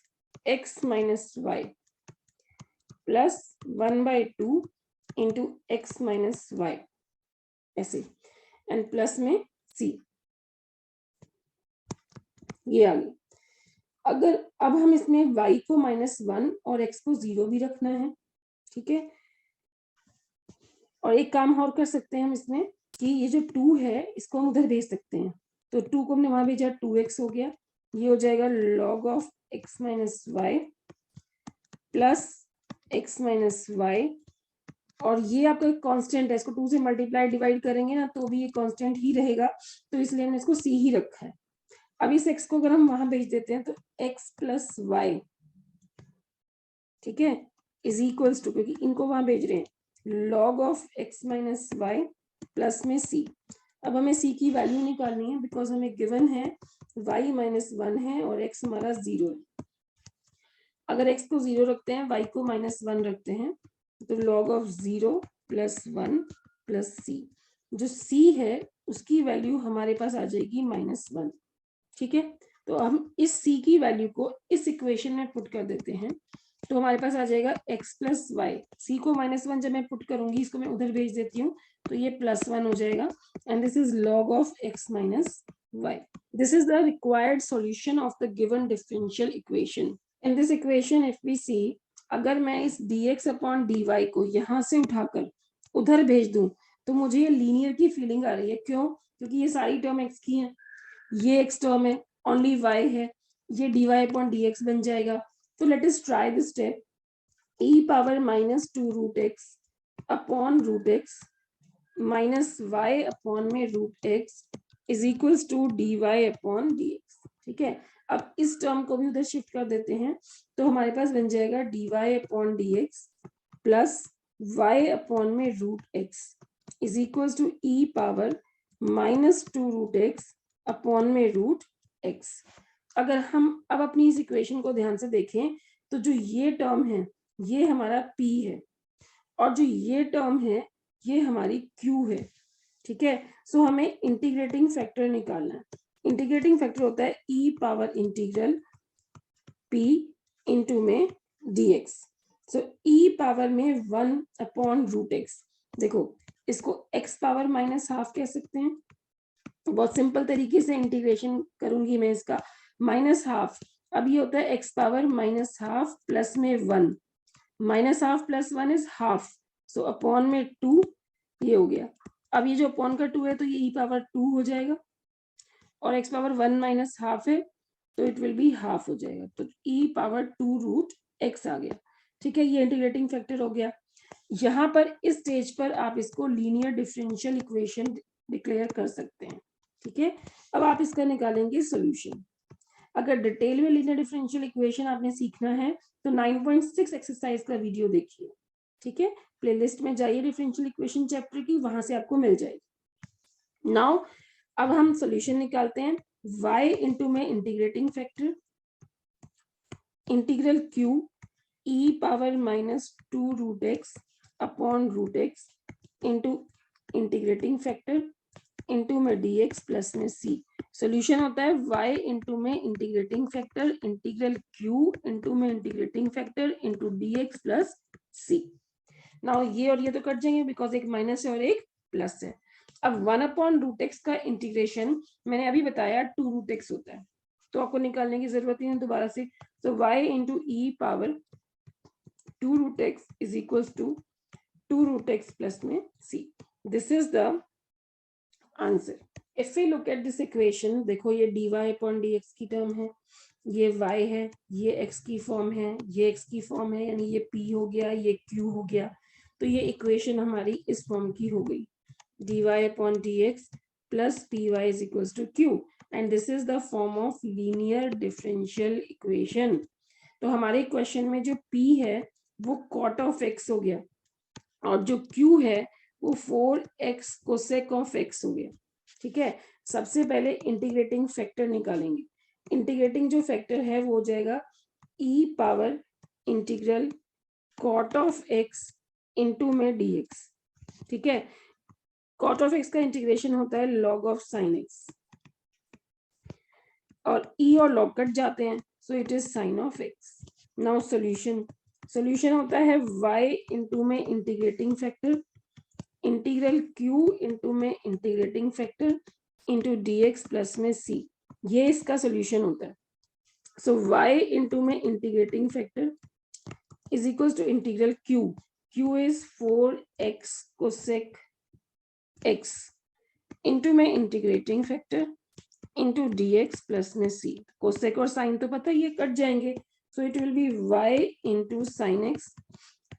x minus y plus 1/2 into x minus y, ऐसे, एंड प्लस में c, ये आ गया। अगर अब हम इसमें y को -1 और x को 0 भी रखना है, ठीक है, और एक काम और कर सकते हैं हम इसमें कि ये जो 2 है इसको हम उधर भेज सकते हैं, तो 2 को हमने वहां भेजा, 2x हो गया, ये हो जाएगा log of x minus y plus x minus y, और ये आपका एक कांस्टेंट है, इसको 2 से मल्टीप्लाई डिवाइड करेंगे ना तो भी ये कांस्टेंट ही रहेगा, तो इसलिए हमने इसको c ही रखा है। अब इस x को अगर हम वहां भेज देते हैं तो x प्लस वाई, ठीक है, इज इक्वल्स टू, क्योंकि इनको वहां भेज रहे हैं, log of x minus y plus में c। अब हमें c की वैल्यू निकालनी है, बिकॉज हमें गिवन है y -1 है और x हमारा 0 है। अगर x को 0 रखते हैं, y को -1 रखते हैं, तो log of 0 plus 1 plus c, जो c है उसकी वैल्यू हमारे पास आ जाएगी -1। ठीक है, तो हम इस c की वैल्यू को इस इक्वेशन में पुट कर देते हैं, तो हमारे पास आ जाएगा x प्लस वाई, c को -1 जब मैं पुट करूंगी, इसको मैं उधर भेज देती हूँ, तो ये +1 हो जाएगा, and this is log of x minus y. This is the required solution of the given differential equation. In this equation if we see, अगर मैं इस dx अपॉन dy को यहाँ से उठाकर उधर भेज दूं, तो मुझे ये लीनियर की फीलिंग आ रही है। क्यों? क्योंकि ये सारी टर्म x की हैं, ये x टर्म है, ओनली y है, ये dy अपॉन dx बन जाएगा। तो let us try this step, e power -2 root x upon root x minus y upon में root x is equals to dy upon dx। ठीक है, अब इस टर्म को भी उधर शिफ्ट कर देते हैं, तो हमारे पास बन जाएगा dy upon dx plus y upon में root x is equals to e power -2 root x upon में रूट x। अगर हम अब अपनी इस इक्वेशन को ध्यान से देखें, तो जो ये टर्म है ये हमारा p है, और जो ये टर्म है ये हमारी q है। ठीक है, सो हमें इंटीग्रेटिंग फैक्टर निकालना है। इंटीग्रेटिंग फैक्टर होता है e power integral p into में dx। सो e पावर में 1 अपॉन रूट x, देखो इसको x पावर -12 कह सकते हैं, बहुत सिंपल तरीके से इंटीग्रेशन करूंगी मैं इसका, -12, अब ये होता है x पावर -12 प्लस में 1, -12 plus 1 is half, so upon में 2, ये हो गया। अब ये जो अपॉन का 2 है तो ये e पावर 2 हो जाएगा, और x पावर 1 माइनस हाफ है तो इट विल बी हाफ हो जाएगा, तो e पावर 2 रूट x आ गया। ठीक है, ये इंटीग्रेटिंग फैक्टर हो गया। यहाँ पर इस स्टेज पर आप इसको लीनियर डिफरेंशियल इक्वेशन डिक्लेयर कर सकते हैं। ठीक है, अब आप इसका निकालेंगे सॉल्यूशन। अगर डिटेल में लीनियर डिफरेंशियल इक्वेशन आपने सीखना है तो 9.6 एक्सरसाइज का वीडियो देखिए। ठीक है, प्लेलिस्ट में जाइए डिफरेंशियल इक्वेशन चैप्टर की, वहां से आपको मिल जाएगी। नाउ अब हम सॉल्यूशन निकालते हैं। y इंटू में integrating factor integral q e power -2 root x upon root x into integrating factor into में dx प्लस में c। सॉल्यूशन होता है y इंटू में integrating factor integral q into में integrating factor into dx plus c। Now ये और ये तो कट जाएंगे बिकॉज एक माइनस है और एक प्लस है। अब 1 अपॉन रूट एक्स का इंटीग्रेशन मैंने अभी बताया 2 रूट एक्स होता है, तो आपको निकालने की जरूरत ही नहीं दोबारा से। तो y into e power 2 root x is equals to 2 root x plus में c। This is the answer. If we look at this equation, देखो ये dy अपॉन dx की टर्म है, ये y है, ये x की फॉर्म है, ये x की फॉर्म है, यानी ये p हो गया, ये q हो गया, तो ये इक्वेशन हमारी इस फॉर्म की हो गई, dy upon dx plus py is equals to q, and this is the form of linear differential equation। तो हमारे क्वेश्चन में जो p है वो कॉट ऑफ एक्स हो गया, और जो q है वो 4x कोसेक ऑफ x हो गया। ठीक है, सबसे पहले इंटीग्रेटिंग फैक्टर निकालेंगे। इंटीग्रेटिंग जो फैक्टर है वो हो जाएगा e power integral cot of x into में dx। ठीक है, कॉट ऑफ x का इंटीग्रेशन होता है log ऑफ साइन x, और e और log कट जाते हैं, so it is sine of x। Now solution, solution होता है y इंटू में integrating factor integral q into में integrating factor into dx plus में c, ये इसका सॉल्यूशन होता है। सो y इंटू में integrating factor is equal to integral q is 4x cosec x into में integrating factor into dx plus में c। कोसेक और साइन तो पता है ये कट जाएंगे, so it will be y into sine x,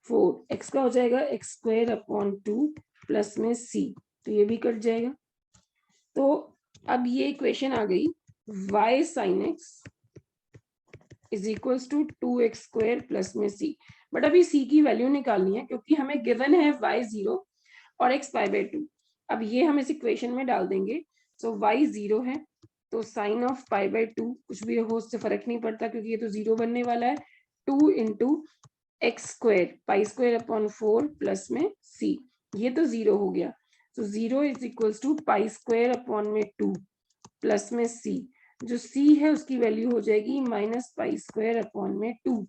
4x का हो जाएगा x स्क्वायर अपॉन 2 प्लस में c, तो ये भी कट जाएगा। तो अब ये इक्वेशन आ गई y sign x is equal to 2x square plus में c। बट अभी c की वैल्यू निकालनी है क्योंकि हमें गिवन है y 0 और x पाई बाई 2। अब ये हम इस इक्वेशन में डाल देंगे। सो y 0 है तो साइन ऑफ पाई बाई 2, कुछ भी हो उससे फर्क नहीं पड़ता क्योंकि ये तो 0 बनने वाला है, 2 into x square pi square upon 4 plus में c, ये तो 0 हो गया। तो 0 is equal to pi square upon में 2 प्लस में c, जो c है उसकी वैल्यू हो जाएगी माइनस पाई स्क्वायर अपॉन में 2।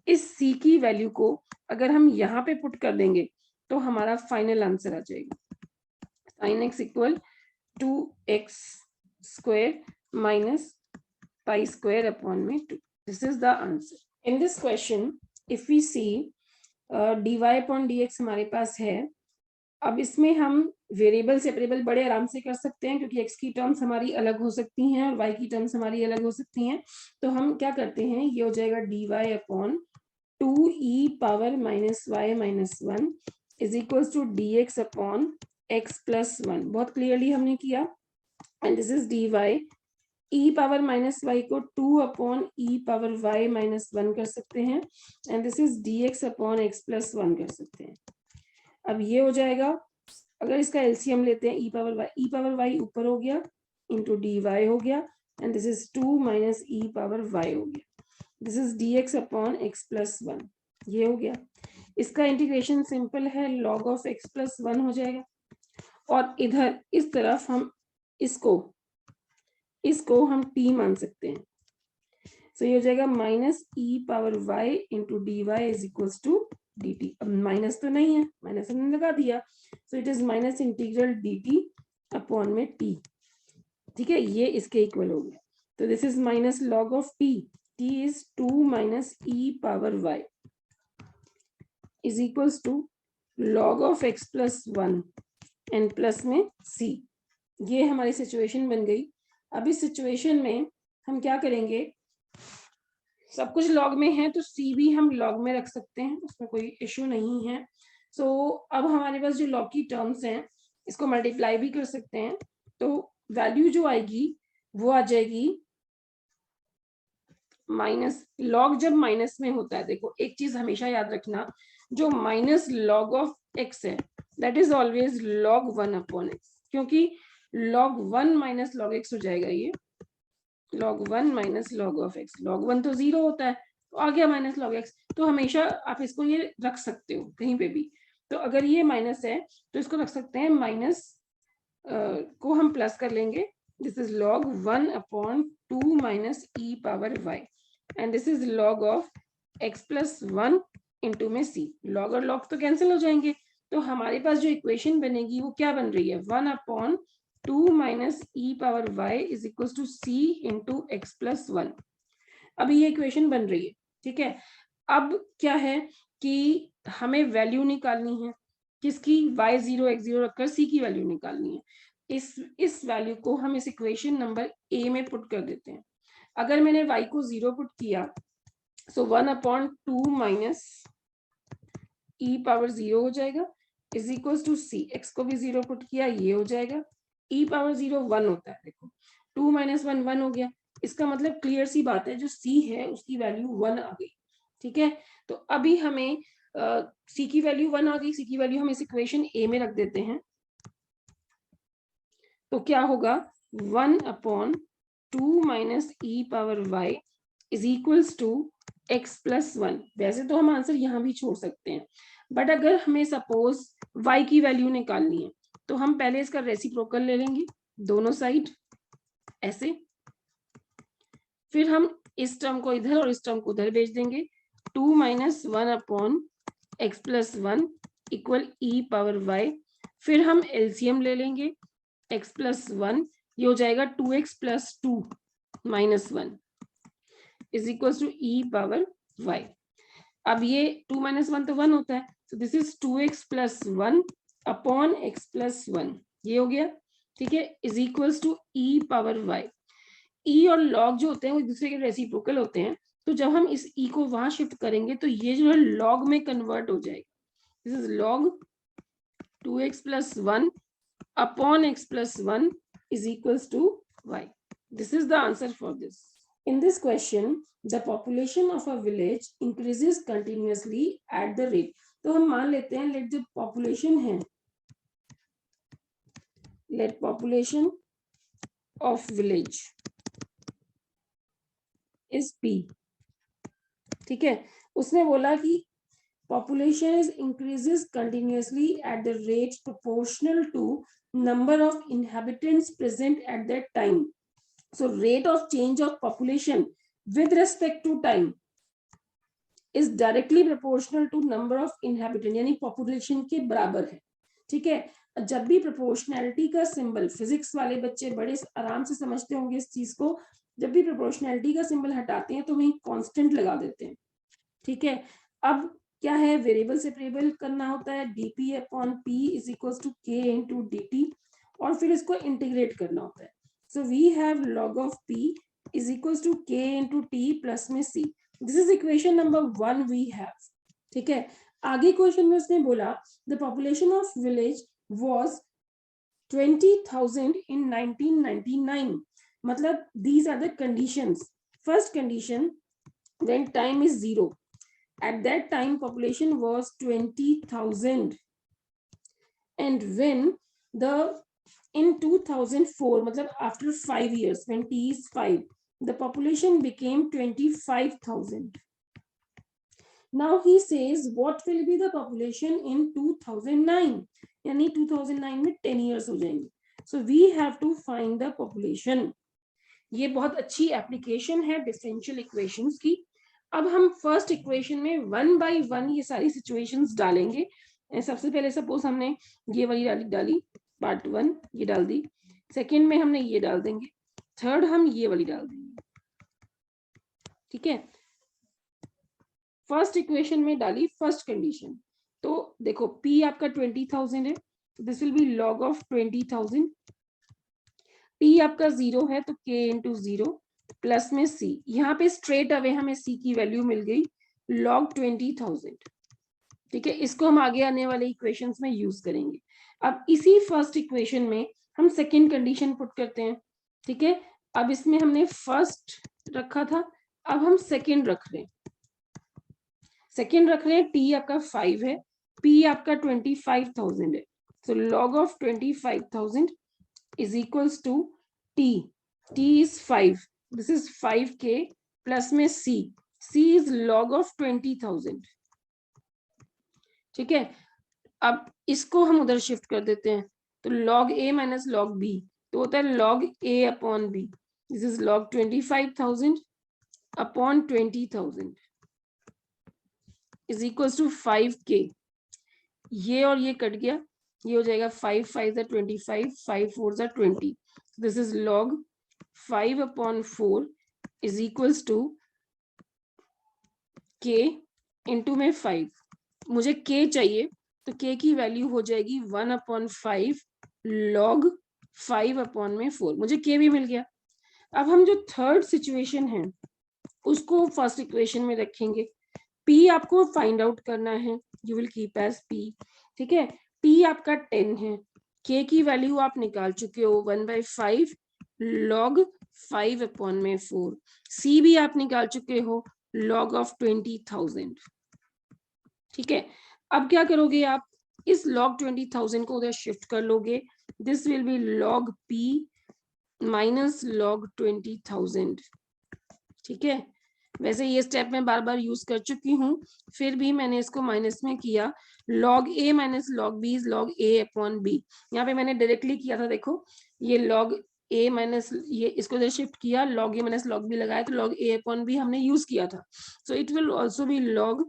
इस c की वैल्यू को अगर हम यहाँ पे पुट कर देंगे तो हमारा फाइनल आंसर आ जाएगा sign x equal 2x square minus pi square upon में 2। This is the answer. In this question if we see dy upon dx हमारे पास है। अब इसमें हम वेरिएबल सेपरेबल बड़े आराम से कर सकते हैं क्योंकि x की टर्म्स हमारी अलग हो सकती हैं और y की टर्म्स हमारी अलग हो सकती हैं। तो हम क्या करते हैं, ये हो जाएगा dy upon 2e power minus y minus 1 is equal to dx upon x plus 1। बहुत क्लियरली हमने किया। And this is dy, e power minus y को 2 upon e power y minus 1 कर सकते हैं, and this is dx upon x plus 1 कर सकते हैं। अब ये हो जाएगा, अगर इसका एलसीएम लेते हैं e पावर y ऊपर हो गया इंटू dy हो गया, and this is 2 minus e power y हो गया, this is dx upon x plus 1, ये हो गया। इसका इंटीग्रेशन सिंपल है, log ऑफ x प्लस 1 हो जाएगा, और इधर इस तरफ हम इसको हम t मान सकते हैं। सो ये हो जाएगा minus e power y into d y is equal to d t. अब माइनस तो नहीं है, माइनस हमने लगा दिया, so it is minus integral d t upon में t। ठीक है, ये इसके इक्वल हो गया। तो this is minus log of t, t is 2 minus e power y is equal to log of x plus 1 and plus में c। ये हमारी सिचुएशन बन गई। अब इस सिचुएशन में हम क्या करेंगे, सब कुछ लॉग में है तो c भी हम लॉग में रख सकते हैं, उसमें कोई इश्यू नहीं है। सो अब हमारे पास जो लॉग की टर्म्स हैं इसको मल्टीप्लाई भी कर सकते हैं, तो वैल्यू जो आएगी वो आ जाएगी माइनस, लॉग जब माइनस में होता है, देखो एक चीज हमेशा याद रखना, जो माइनस लॉग ऑफ एक्स है that is always log 1 upon x, क्योंकि log 1 माइनस लॉग एक्स हो जाएगा, ये log 1 minus log of x, log 1 तो 0 होता है तो आ गया माइनस लॉग एक्स, तो हमेशा आप इसको ये रख सकते हो कहीं पे भी। तो अगर ये माइनस है तो इसको रख सकते हैं माइनस को हम प्लस कर लेंगे, this is log 1 upon 2 minus e power y, and this is log of x plus 1 into में c। log और log तो कैंसिल हो जाएंगे, तो हमारे पास जो इक्वेशन बनेगी वो क्या बन रही है, 1 upon 2 minus e power y is equal to c into x plus 1। अभी ये इक्वेशन बन रही है। ठीक है, अब क्या है कि हमें वैल्यू निकालनी है किसकी, y0 x0 रखकर c की वैल्यू निकालनी है। इस वैल्यू को हम इस इक्वेशन नंबर a में पुट कर देते हैं। अगर मैंने y को 0 पुट किया, so 1 upon 2 minus e power 0 हो जाएगा is equal to c, x को भी 0 पुट किया, ये हो जाएगा e पावर 0 1 होता है, देखो 2 माइनस 1 1 हो गया, इसका मतलब क्लियर सी बात है जो c है उसकी वैल्यू 1 आ गई। ठीक है, तो अभी हमें सी की वैल्यू 1 आ गई, सी की वैल्यू हम इस इक्वेशन ए में रख देते हैं। तो क्या होगा 1/2 minus e power y is equals to x plus 1। वैसे तो हम आंसर यहाँ भी छोड़ सकते हैं, बट अगर हमें सपोज y की वैल्यू निकालनी है तो हम पहले इसका रेसिप्रोकल ले लेंगे दोनों साइड ऐसे, फिर हम इस टर्म को इधर और इस टर्म को उधर भेज देंगे। 2 माइनस 1/x प्लस 1 इक्वल ई पावर वाई। फिर हम एलसीएम ले लेंगे x प्लस 1, ये हो जाएगा 2x plus 2 minus 1 is equal to e power y. अब ये 2 माइनस 1 तो 1 होता है, so this is 2x plus 1 upon x plus 1, ये हो गया, ठीक है, is equals to e power y. E और लॉग जो होते हैं वो एक दूसरे के रेसिप्रोकल होते हैं, तो जब हम इस ई को वहां शिफ्ट करेंगे तो ये जो है लॉग में कन्वर्ट हो जाएगा। This is log 2x plus 1 upon x plus 1 is equals to y. This is the answer for this. In this question, the population of a village increases continuously at the rate. तो हम मान लेते हैं let the population है, let population of village is p, ठीक है, उसने बोला कि population is increases continuously at the rate proportional to number of inhabitants present at that time. So rate of change of population with respect to time is directly proportional to number of inhabitants, यानी population के बराबर है, ठीक है। जब भी प्रोपोर्शनैलिटी का सिंबल, फिजिक्स वाले बच्चे बड़े आराम से समझते होंगे इस चीज को, जब भी प्रोपोर्शनैलिटी का सिंबल हटाते हैं तो वहीं कांस्टेंट लगा देते हैं, ठीक है। अब क्या है, वेरिएबल सेपरेबल करना होता है, dp upon p is equal to k into dt, और फिर इसको इंटीग्रेट करना होता है। So we have log of p is equal to k into t plus में c। This is equation number 1 we have, ठीक है। आगे क्वेश्चन में उसने बोला the population of village was 20,000 in 1999, मतलब these are the conditions. First condition, when time is 0, at that time population was 20,000, and when the in 2004, मतलब after 5 years, when t is 5, the population became 25,000. Now he says what will be the population in 2009, यानी 2009 में 10 years हो जाएंगे, so we have to find the population. ये बहुत अच्छी एप्लीकेशन है डिफरेंशियल इक्वेशंस की। अब हम फर्स्ट इक्वेशन में 1 by 1 ये सारी सिचुएशंस डालेंगे। सबसे पहले सपोज हमने ये वाली डाली पार्ट 1, ये डाल दी, सेकेंड में हमने ये डाल देंगे, थर्ड हम ये वाली डाल देंगे, ठीक है। फर्स्ट इक्वेशन में डाली फर्स्ट कंडीशन, तो देखो p आपका 20,000 है, this will B log of 20,000, p आपका 0 है तो k इंटू 0 प्लस में c, यहाँ पे स्ट्रेट अवे हमें c की वैल्यू मिल गई log 20,000, ठीक है। इसको हम आगे आने वाले इक्वेशंस में यूज करेंगे। अब इसी फर्स्ट इक्वेशन में हम सेकेंड कंडीशन पुट करते हैं, ठीक है। अब इसमें हमने फर्स्ट रखा था, अब हम सेकेंड रख रहे हैं, t आपका 5 है, p आपका 25,000 है, so log of 25,000 is equals to t is 5, this is 5k plus में c is log of 20,000, ठीक है। अब इसको हम उधर शिफ्ट कर देते हैं, तो log a minus log b, तो होता है log a upon b, this is log 25,000 upon 20,000 is equal to 5k, ये और ये कट गया, ये हो जाएगा 5 5 25, 5 4 20, this is log 5 upon 4 is equal to k into में 5, मुझे k चाहिए तो k की वैल्यू हो जाएगी 1/5 log 5/4, मुझे k भी मिल गया। अब हम जो थर्ड सिचुएशन है उसको फर्स्ट इक्वेशन में रखेंगे, p आपको फाइंड आउट करना है, you will keep as p, ठीक है। p आपका 10 है, k की वैल्यू आप निकाल चुके हो 1/5 log 5/4, c भी आप निकाल चुके हो log of 20,000। ठीक है, अब क्या करोगे आप, इस log 20,000 को उधर शिफ्ट कर लोगे, this will B log p minus log 20,000। ठीक है, वैसे ये स्टेप मैं बार बार यूज कर चुकी हूँ, फिर भी मैंने इसको माइनस में किया, log a minus log b is log a upon b। यहाँ पे मैंने डायरेक्टली किया था, देखो ये log a माइनस, ये इसको इधर शिफ्ट किया, log a minus log b लगाया, तो log a अपॉन b हमने यूज किया था। So it will also be log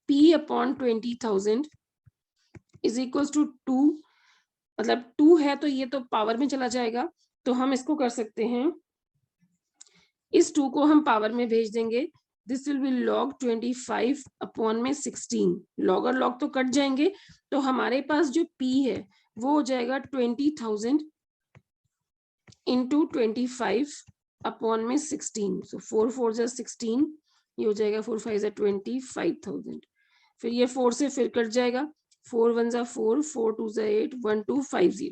p upon 20,000 is equal to 2, मतलब 2 है तो ये तो पावर में चला जाएगा, तो हम इसको कर सकते हैं, इस 2 को हम पावर में भेज देंगे, this will B log 25 upon में 16, log और log तो कट जाएंगे, तो हमारे पास जो p है वो हो जाएगा 20,000 इंटू 25 अपॉन में 16, सो 4 4 जा 16, ये हो जाएगा 4 5 जा 25,000, फिर ये 4 से फिर कट जाएगा, 4 1 जा 4, 4 2 जा 8, 1250।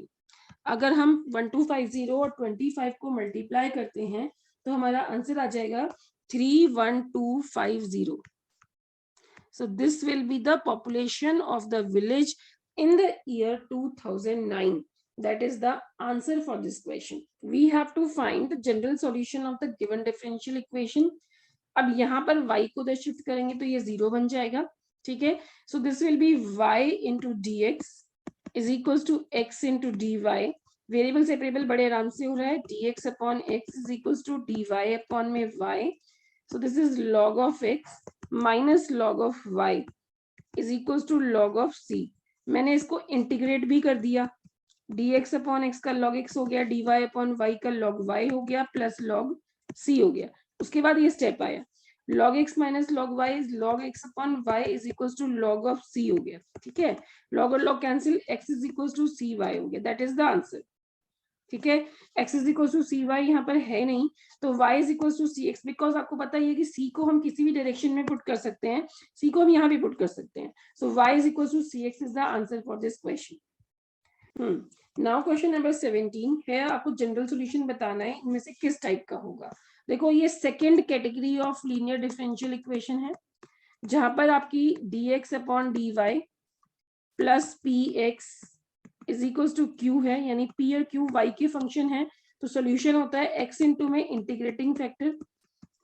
अगर हम 1250 और 25 को मल्टीप्लाई करते हैं तो हमारा आंसर आ जाएगा 31250। So this will be the population of the village in the year 2009. That is the answer for this question. We have to find the general solution of the given differential equation. अब यहाँ पर y को उधर शिफ्ट करेंगे तो ये 0 बन जाएगा। ठीक है, so this will be y into dx is equals to x into dy. Variable separable बड़े आराम से हो रहा है, dx upon x is equals to dy upon में y. So this is log of x minus log of y is equals to log of c. मैंने इसको इंटीग्रेट भी कर दिया, dx अपॉन x का log x हो गया, dy अपॉन y का log y हो गया, प्लस log c हो गया। उसके बाद ये स्टेप आया, log x minus log y is log x upon y is equal to log of c हो गया। ठीक है, log और log cancel, x is equal to cy हो गया, दैट इज द आंसर। ठीक है, x is equal to cy यहाँ पर है नहीं, तो y is equal to cx, because आपको पता है कि c को हम किसी भी डायरेक्शन में पुट कर सकते हैं, c को हम यहाँ भी पुट कर सकते हैं, so y is equal to cx is the answer for this question. Now question number 17 है, आपको जनरल सॉल्यूशन बताना है, इनमें से किस टाइप का होगा। देखो ये second category of linear differential equation है, जहां पर आपकी dx upon dy plus px is equal to q है, यानी p और q y के फंक्शन है, तो सोल्यूशन होता है x इंटू में integrating factor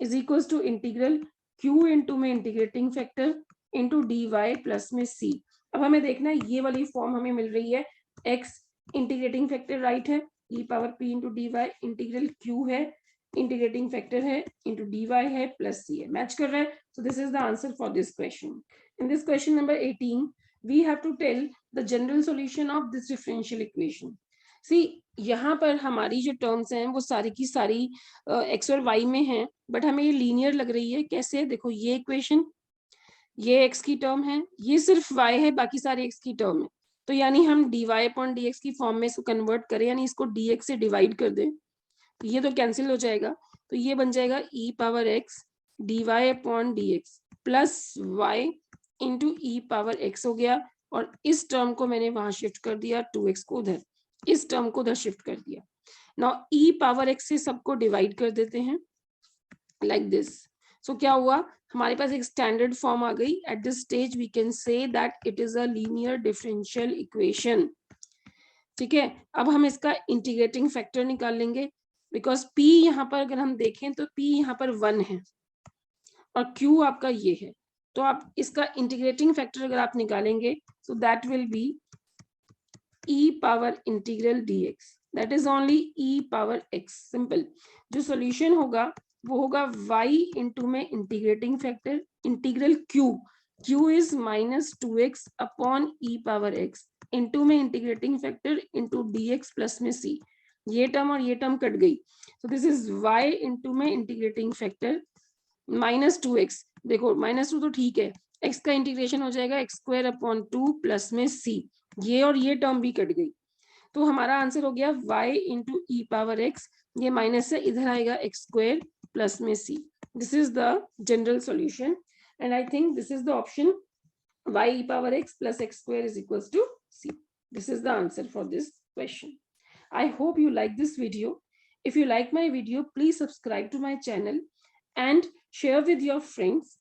is equal to integral q into में integrating factor into dy plus में c। अब हमें देखना है ये वाली फॉर्म हमें मिल रही है, x इंटीग्रेटिंग फैक्टर राइट है, e power p into dy, integral q है, इंटीग्रेटिंग फैक्टर है, इंटू dy है, प्लस c है, मैच कर रहा है। सो this is the answer for this question. In this question number 18 we have to tell the general solution of this differential equation. See, यहाँ पर हमारी जो टर्म्स हैं वो सारी की सारी x और y में हैं, बट हमें ये लीनियर लग रही है। कैसे, देखो ये इक्वेशन, ये x की टर्म है, ये सिर्फ y है, बाकी सारी x की टर्म है, तो यानी हम dy अपॉन dx की फॉर्म में इसको कन्वर्ट करें, यानी इसको dx से डिवाइड कर दें, तो ये तो कैंसिल हो जाएगा, तो ये बन जाएगा e power x dy upon dx plus y into e power x हो गया, और इस टर्म को मैंने वहां शिफ्ट कर दिया, 2x को उधर, इस टर्म को उधर शिफ्ट कर दिया। नाउ ई पावर x से सबको डिवाइड कर देते हैं लाइक दिस। सो क्या हुआ, हमारे पास एक स्टैंडर्ड फॉर्म आ गई। At this stage we can say that it is a linear differential equation. ठीक है, अब हम इसका इंटीग्रेटिंग फैक्टर निकाल लेंगे, बिकॉज p यहाँ पर अगर हम देखें तो p यहाँ पर 1 है और q आपका ये है, तो आप इसका इंटीग्रेटिंग फैक्टर अगर आप निकालेंगे, so that will be e power integral dx, that is only e power x, simple. जो सॉल्यूशन होगा वो होगा y इंटू में integrating factor integral q is minus 2x upon e power x into में integrating factor into dx plus में c, ये टर्म और ये टर्म कट गई, so this is y into में इंटीग्रेटिंग फैक्टर माइनस 2x, देखो माइनस 2 तो ठीक है, x का इंटीग्रेशन हो जाएगा x स्क्वायर अपॉन 2 प्लस में c, ये और ये टर्म भी कट गई, तो हमारा आंसर हो गया y into e power x, ये माइनस से इधर आएगा x स्क्वायर प्लस में c। This is the general solution and I think this is the option y e power x plus x square is equals to c. This is the answer for this question. I hope you like this video. If you like my video, please subscribe to my channel and share with your friends